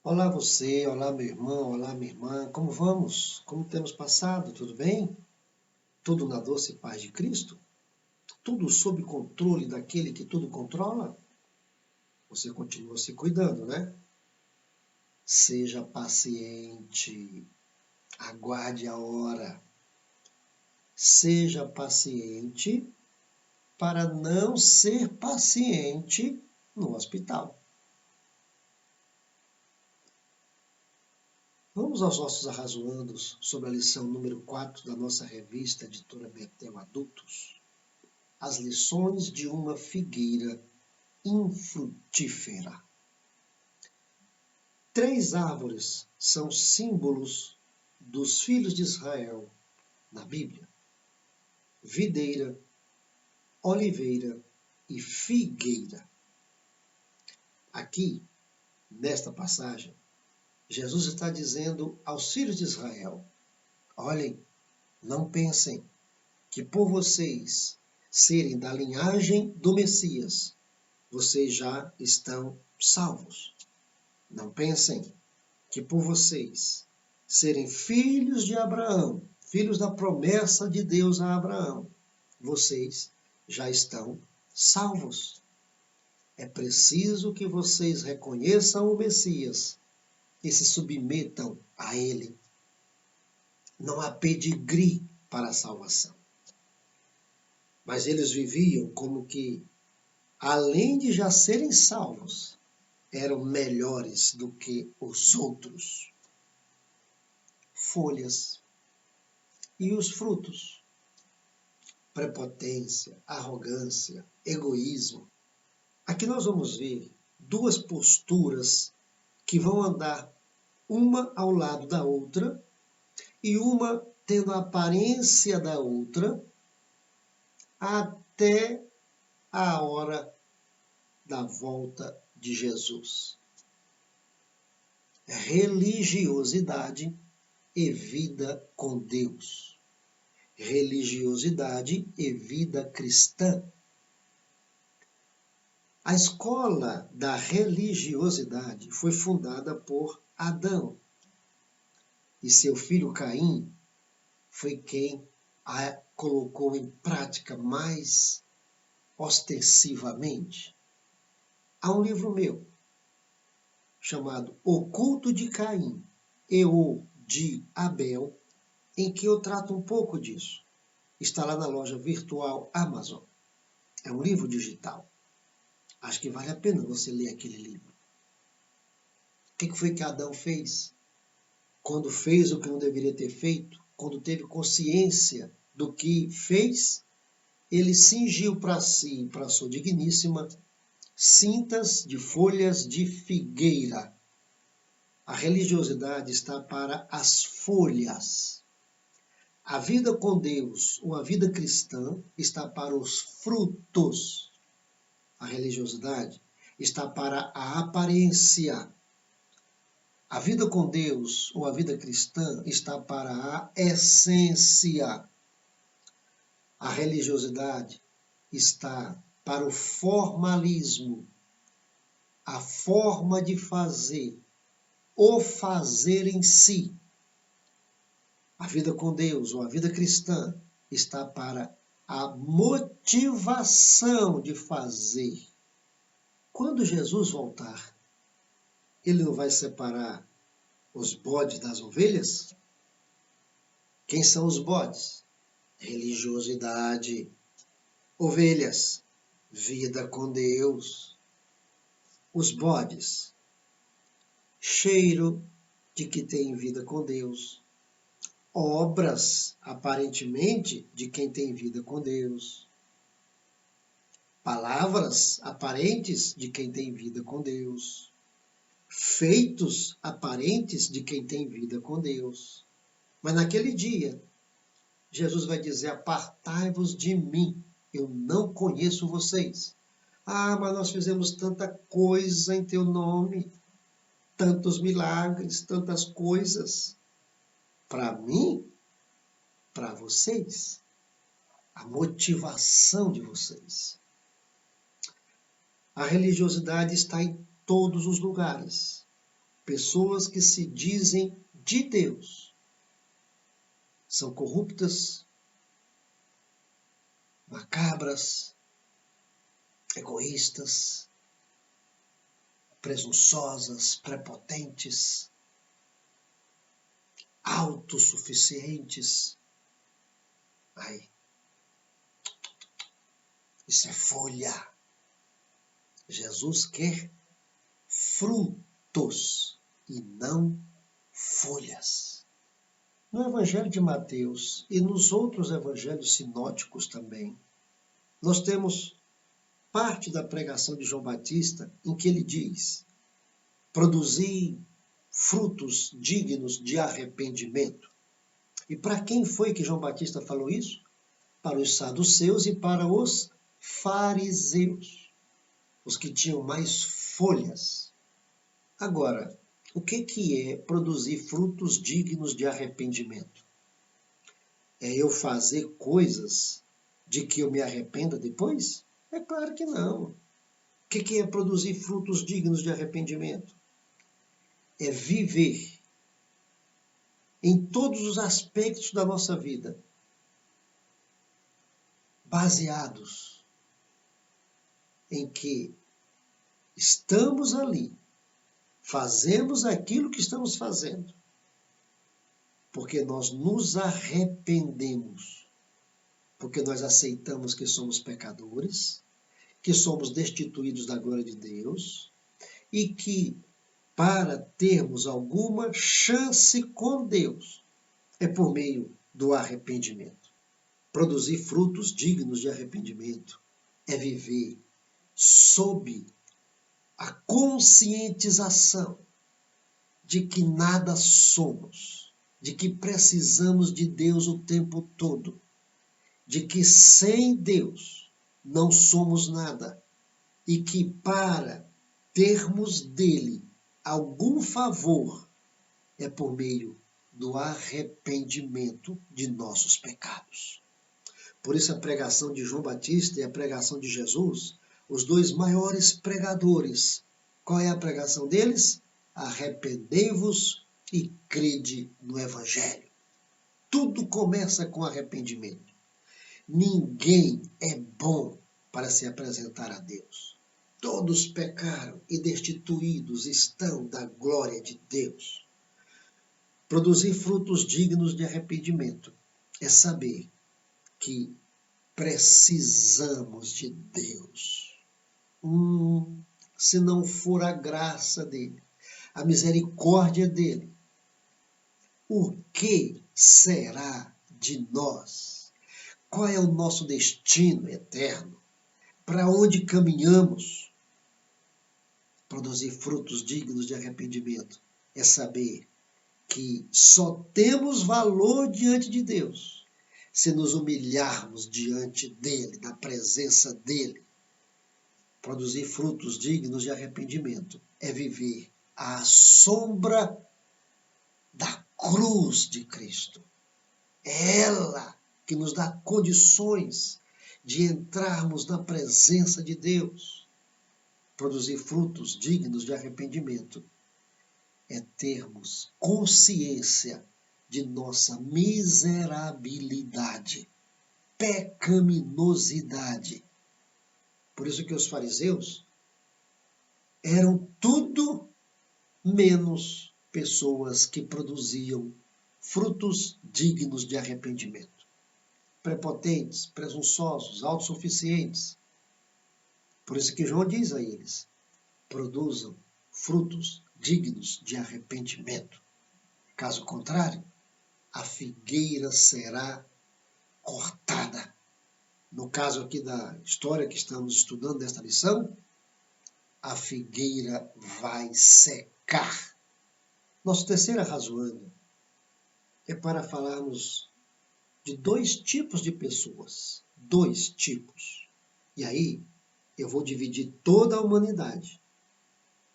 Olá você, olá meu irmão, olá minha irmã, como vamos? Como temos passado? Tudo bem? Tudo na doce paz de Cristo? Tudo sob controle daquele que tudo controla? Você continua se cuidando, né? Seja paciente, aguarde a hora. Seja paciente para não ser paciente no hospital. Vamos aos nossos arrazoandos sobre a lição número 4 da nossa revista Editora Betel Adultos. As lições de uma figueira infrutífera. 3 árvores são símbolos dos filhos de Israel na Bíblia: videira, oliveira e figueira. Aqui, nesta passagem, Jesus está dizendo aos filhos de Israel: olhem, não pensem que por vocês serem da linhagem do Messias, vocês já estão salvos. Não pensem que por vocês serem filhos de Abraão, filhos da promessa de Deus a Abraão, vocês já estão salvos. É preciso que vocês reconheçam o Messias e se submetam a ele. Não há pedigree para a salvação. Mas eles viviam como que, além de já serem salvos, eram melhores do que os outros. Folhas. E os frutos? Prepotência, arrogância, egoísmo. Aqui nós vamos ver 2 posturas que vão andar uma ao lado da outra e uma tendo a aparência da outra até a hora da volta de Jesus. Religiosidade e vida com Deus. Religiosidade e vida cristã. A escola da religiosidade foi fundada por Adão. E seu filho Caim foi quem a colocou em prática mais ostensivamente. Há um livro meu chamado O Culto de Caim e o de Abel, em que eu trato um pouco disso. Está lá na loja virtual Amazon. É um livro digital. Acho que vale a pena você ler aquele livro. O que foi que Adão fez? Quando fez o que não deveria ter feito, quando teve consciência do que fez, ele cingiu para si e para sua digníssima cintas de folhas de figueira. A religiosidade está para as folhas. A vida com Deus, ou a vida cristã, está para os frutos. A religiosidade está para a aparência. A vida com Deus, ou a vida cristã, está para a essência. A religiosidade está para o formalismo, a forma de fazer, o fazer em si. A vida com Deus, ou a vida cristã, está para a motivação de fazer. Quando Jesus voltar, ele não vai separar os bodes das ovelhas? Quem são os bodes? Religiosidade. Ovelhas, vida com Deus. Os bodes, cheiro de que tem vida com Deus. Obras, aparentemente, de quem tem vida com Deus. Palavras aparentes de quem tem vida com Deus. Feitos aparentes de quem tem vida com Deus. Mas naquele dia, Jesus vai dizer: apartai-vos de mim, eu não conheço vocês. Ah, mas nós fizemos tanta coisa em teu nome, tantos milagres, tantas coisas. Para mim, para vocês, a motivação de vocês. A religiosidade está em todos os lugares. pessoas que se dizem de Deus são corruptas, macabras, egoístas, presunçosas, prepotentes, autossuficientes. Ai, isso é folha. Jesus quer frutos e não folhas. No Evangelho de Mateus e nos outros evangelhos sinóticos também, nós temos parte da pregação de João Batista em que ele diz: produzi frutos dignos de arrependimento. E para quem foi que João Batista falou isso? Para os saduceus e para os fariseus, os que tinham mais folhas. Agora, o que é produzir frutos dignos de arrependimento? É eu fazer coisas de que eu me arrependa depois? É claro que não. O que é produzir frutos dignos de arrependimento? É viver em todos os aspectos da nossa vida baseados em que estamos ali, fazemos aquilo que estamos fazendo, porque nós nos arrependemos, porque nós aceitamos que somos pecadores, que somos destituídos da glória de Deus e que, para termos alguma chance com Deus, é por meio do arrependimento. Produzir frutos dignos de arrependimento é viver sob a conscientização de que nada somos, de que precisamos de Deus o tempo todo, de que sem Deus não somos nada e que para termos dele algum favor é por meio do arrependimento de nossos pecados. Por isso a pregação de João Batista e a pregação de Jesus, os dois maiores pregadores, qual é a pregação deles? Arrependei-vos e crede no Evangelho. Tudo começa com arrependimento. Ninguém é bom para se apresentar a Deus. Todos pecaram e destituídos estão da glória de Deus. Produzir frutos dignos de arrependimento é saber que precisamos de Deus. Se não for a graça dele, a misericórdia dele, o que será de nós? Qual é o nosso destino eterno? Para onde caminhamos? Produzir frutos dignos de arrependimento é saber que só temos valor diante de Deus se nos humilharmos diante dele, na presença dele. Produzir frutos dignos de arrependimento é viver à sombra da cruz de Cristo. É ela que nos dá condições de entrarmos na presença de Deus. Produzir frutos dignos de arrependimento é termos consciência de nossa miserabilidade, pecaminosidade. Por isso que os fariseus eram tudo menos pessoas que produziam frutos dignos de arrependimento. Prepotentes, presunçosos, autossuficientes. Por isso que João diz a eles: produzam frutos dignos de arrependimento. Caso contrário, a figueira será cortada. No caso aqui da história que estamos estudando nesta lição, a figueira vai secar. Nossa terceira razoando é para falarmos de dois tipos de pessoas. Dois tipos. E aí, eu vou dividir toda a humanidade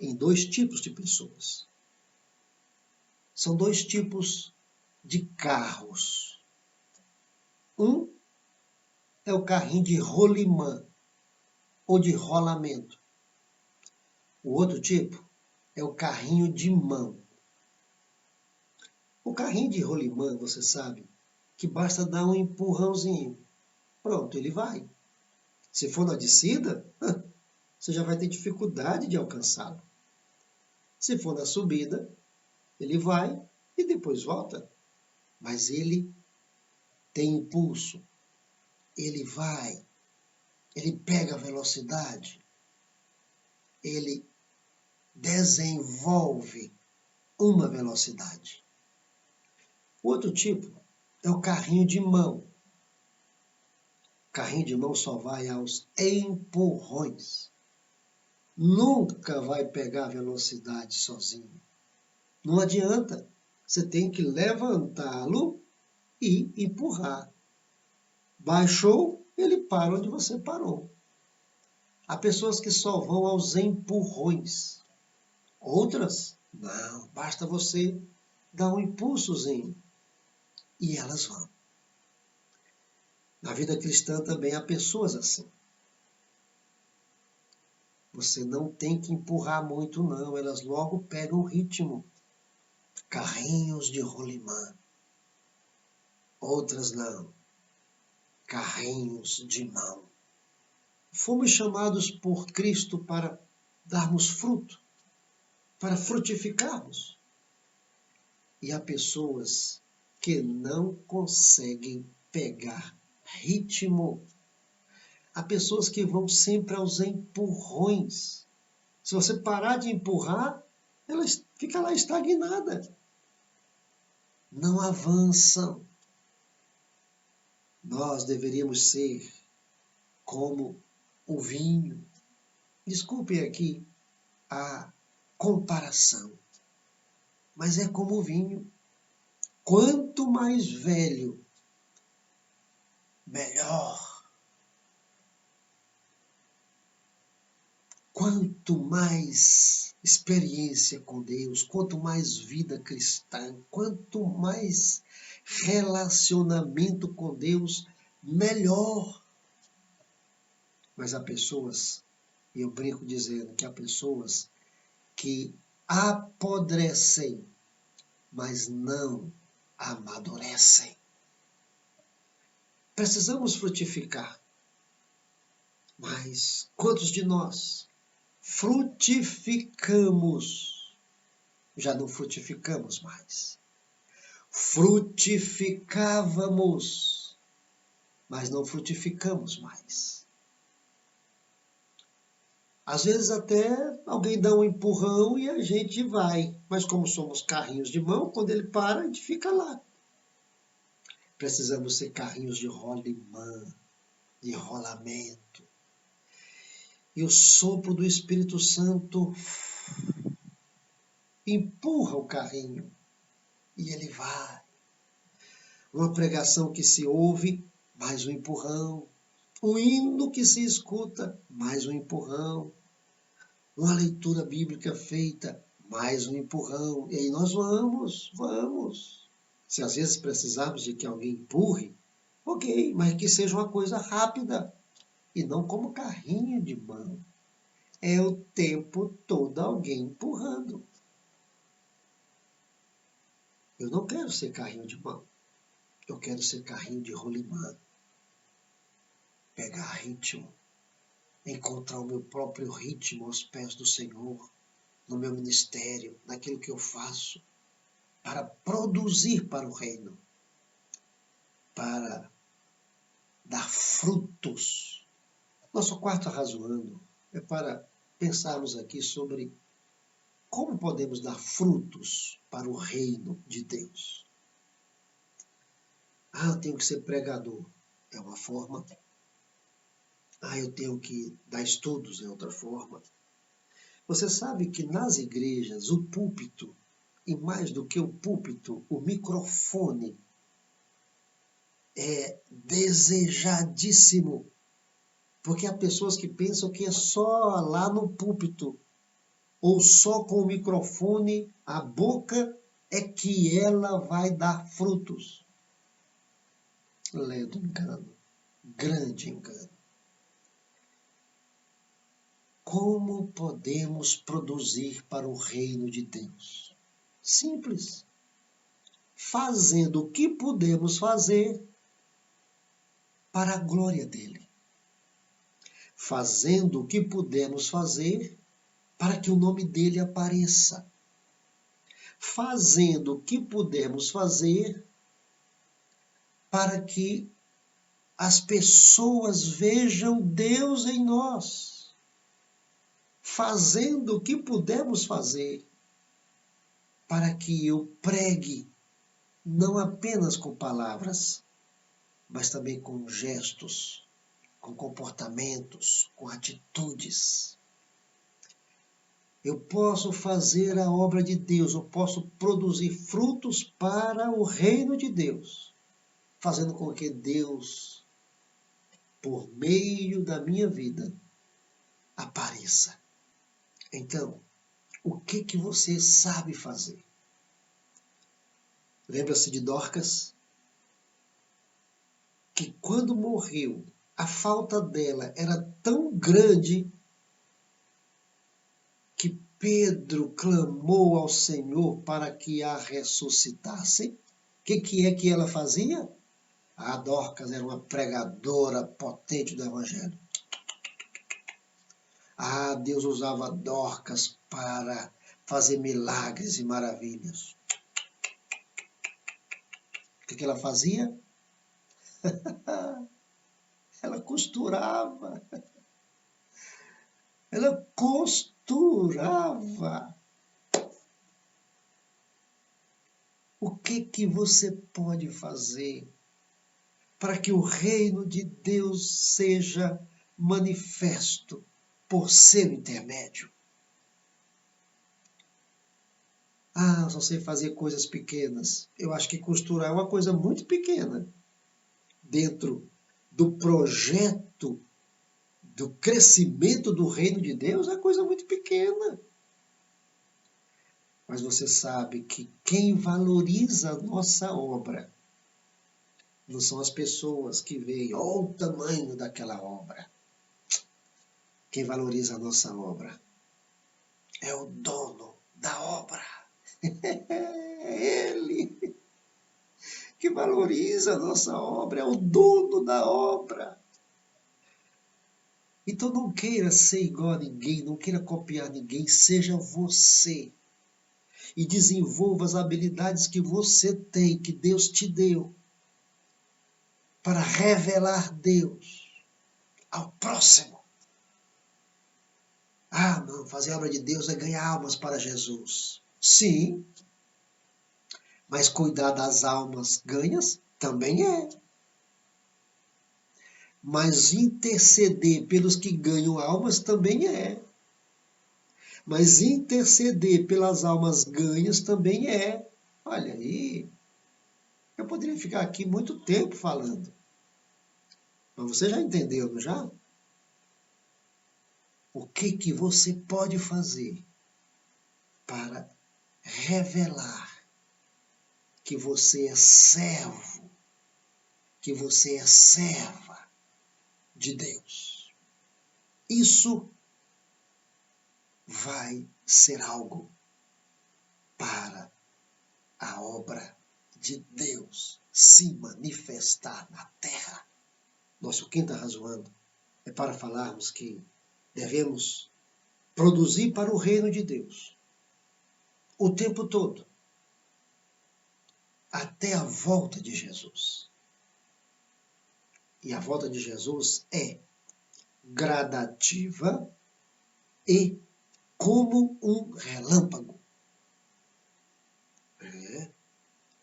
em dois tipos de pessoas. São dois tipos de carros. Um é o carrinho de rolimã ou de rolamento. O outro tipo é o carrinho de mão. O carrinho de rolimã, você sabe, que basta dar um empurrãozinho. Pronto, ele vai. Se for na descida, você já vai ter dificuldade de alcançá-lo. Se for na subida, ele vai e depois volta. Mas ele tem impulso. Ele vai. Ele pega a velocidade. Ele desenvolve uma velocidade. Outro tipo é o carrinho de mão. O carrinho de mão só vai aos empurrões. Nunca vai pegar velocidade sozinho. Não adianta. Você tem que levantá-lo e empurrar. Baixou, ele para onde você parou. Há pessoas que só vão aos empurrões. Outras, não, basta você dar um impulsozinho e elas vão. Na vida cristã também há pessoas assim. Você não tem que empurrar muito, não. Elas logo pegam o ritmo. Carrinhos de rolimã. Outras não. Carrinhos de mão. Fomos chamados por Cristo para darmos fruto, para frutificarmos. E há pessoas que não conseguem pegar ritmo. Há pessoas que vão sempre aos empurrões. Se você parar de empurrar, ela fica lá estagnada. Não avançam. Nós deveríamos ser como o vinho. Desculpem aqui a comparação, mas é como o vinho. Quanto mais velho, melhor. Quanto mais experiência com Deus, quanto mais vida cristã, quanto mais relacionamento com Deus, melhor. Mas há pessoas, e eu brinco dizendo que há pessoas que apodrecem, mas não amadurecem. Precisamos frutificar. Mas quantos de nós frutificamos? Já não frutificamos mais. Frutificávamos, mas não frutificamos mais. Às vezes até alguém dá um empurrão e a gente vai. Mas como somos carrinhos de mão, quando ele para, a gente fica lá. Precisamos ser carrinhos de rolimã, de rolamento. E o sopro do Espírito Santo empurra o carrinho e ele vai. Uma pregação que se ouve, mais um empurrão. Um hino que se escuta, mais um empurrão. Uma leitura bíblica feita, mais um empurrão. E aí nós vamos. Se às vezes precisarmos de que alguém empurre, ok, mas que seja uma coisa rápida. E não como carrinho de mão. É o tempo todo alguém empurrando. Eu não quero ser carrinho de mão. Eu quero ser carrinho de rolimã. Pegar ritmo. Encontrar o meu próprio ritmo aos pés do Senhor. No meu ministério, naquilo que eu faço. Para produzir para o reino. Para dar frutos. Nosso quarto razoando é para pensarmos aqui sobre como podemos dar frutos para o reino de Deus. Eu tenho que ser pregador. É uma forma. Eu tenho que dar estudos. É outra forma. Você sabe que nas igrejas, o púlpito, e mais do que o púlpito, o microfone, é desejadíssimo. Porque há pessoas que pensam que é só lá no púlpito, ou só com o microfone, a boca, é que ela vai dar frutos. Ledo engano, grande engano. Como podemos produzir para o reino de Deus? Simples. Fazendo o que podemos fazer para a glória dele. Fazendo o que podemos fazer para que o nome dele apareça. Fazendo o que pudermos fazer para que as pessoas vejam Deus em nós. Fazendo o que pudermos fazer para que eu pregue, não apenas com palavras, mas também com gestos, com comportamentos, com atitudes. Eu posso fazer a obra de Deus, eu posso produzir frutos para o reino de Deus, fazendo com que Deus, por meio da minha vida, apareça. Então, o que você sabe fazer? Lembra-se de Dorcas? Que quando morreu, a falta dela era tão grande que Pedro clamou ao Senhor para que a ressuscitasse. O que é que ela fazia? A Dorcas era uma pregadora potente do Evangelho. Deus usava Dorcas para fazer milagres e maravilhas. O que ela fazia? Ela costurava. Ela costurava. O que você pode fazer para que o reino de Deus seja manifesto por seu intermédio? Só sei fazer coisas pequenas. Eu acho que costurar é uma coisa muito pequena dentro do projeto do crescimento do reino de Deus, é coisa muito pequena. Mas você sabe que quem valoriza a nossa obra não são as pessoas que veem, olha o tamanho daquela obra. Quem valoriza a nossa obra é o dono da obra. É Ele que valoriza a nossa obra, é o dono da obra. Então não queira ser igual a ninguém, não queira copiar ninguém, seja você. E desenvolva as habilidades que você tem, que Deus te deu, para revelar Deus ao próximo. Não, fazer a obra de Deus é ganhar almas para Jesus. Sim, mas cuidar das almas ganhas também é. Mas interceder pelos que ganham almas também é. Mas interceder pelas almas ganhas também é. Olha aí, eu poderia ficar aqui muito tempo falando. Mas você já entendeu, não já? O que você pode fazer para revelar que você é servo, que você é serva de Deus? Isso vai ser algo para a obra de Deus se manifestar na terra. Nosso quinto razoando é para falarmos que devemos produzir para o reino de Deus o tempo todo, até a volta de Jesus. E a volta de Jesus é gradativa e como um relâmpago.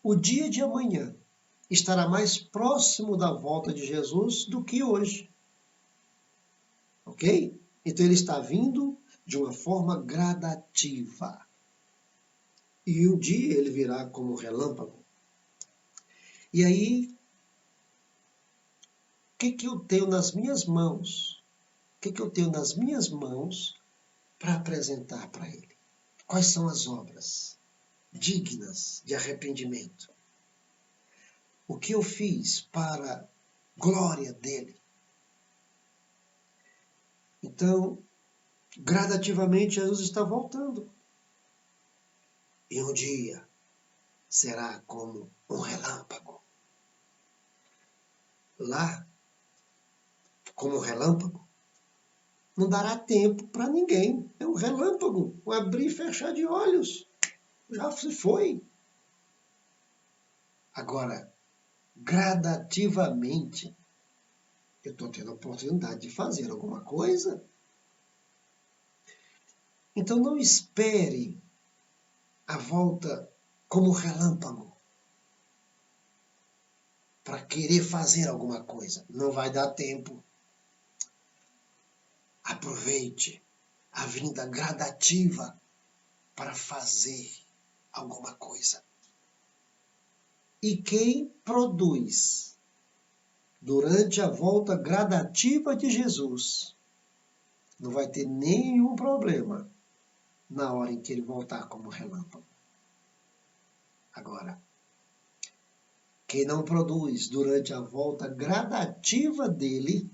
O dia de amanhã estará mais próximo da volta de Jesus do que hoje. Ok? Então ele está vindo de uma forma gradativa. E um dia ele virá como relâmpago. E aí, o que eu tenho nas minhas mãos? O que eu tenho nas minhas mãos para apresentar para ele? Quais são as obras dignas de arrependimento? O que eu fiz para a glória dele? Então, Gradativamente Jesus está voltando. E um dia será como um relâmpago. Lá, como um relâmpago, não dará tempo para ninguém. É um relâmpago, um abrir e fechar de olhos. Já se foi. Agora, gradativamente, eu estou tendo a oportunidade de fazer alguma coisa. Então não espere a volta como relâmpago para querer fazer alguma coisa. Não vai dar tempo. Aproveite a vinda gradativa para fazer alguma coisa. E quem produz durante a volta gradativa de Jesus não vai ter nenhum problema na hora em que ele voltar como relâmpago. Agora, quem não produz durante a volta gradativa dele,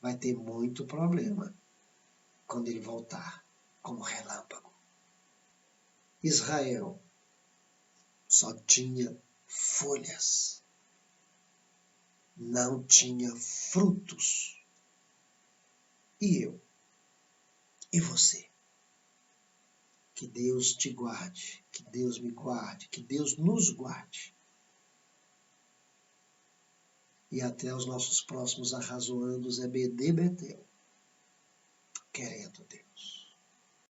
vai ter muito problema quando ele voltar como relâmpago. Israel só tinha folhas, não tinha frutos. E eu? E você? Que Deus te guarde, que Deus me guarde, que Deus nos guarde. E até os nossos próximos arrazoandos EBD Betel, querendo Deus.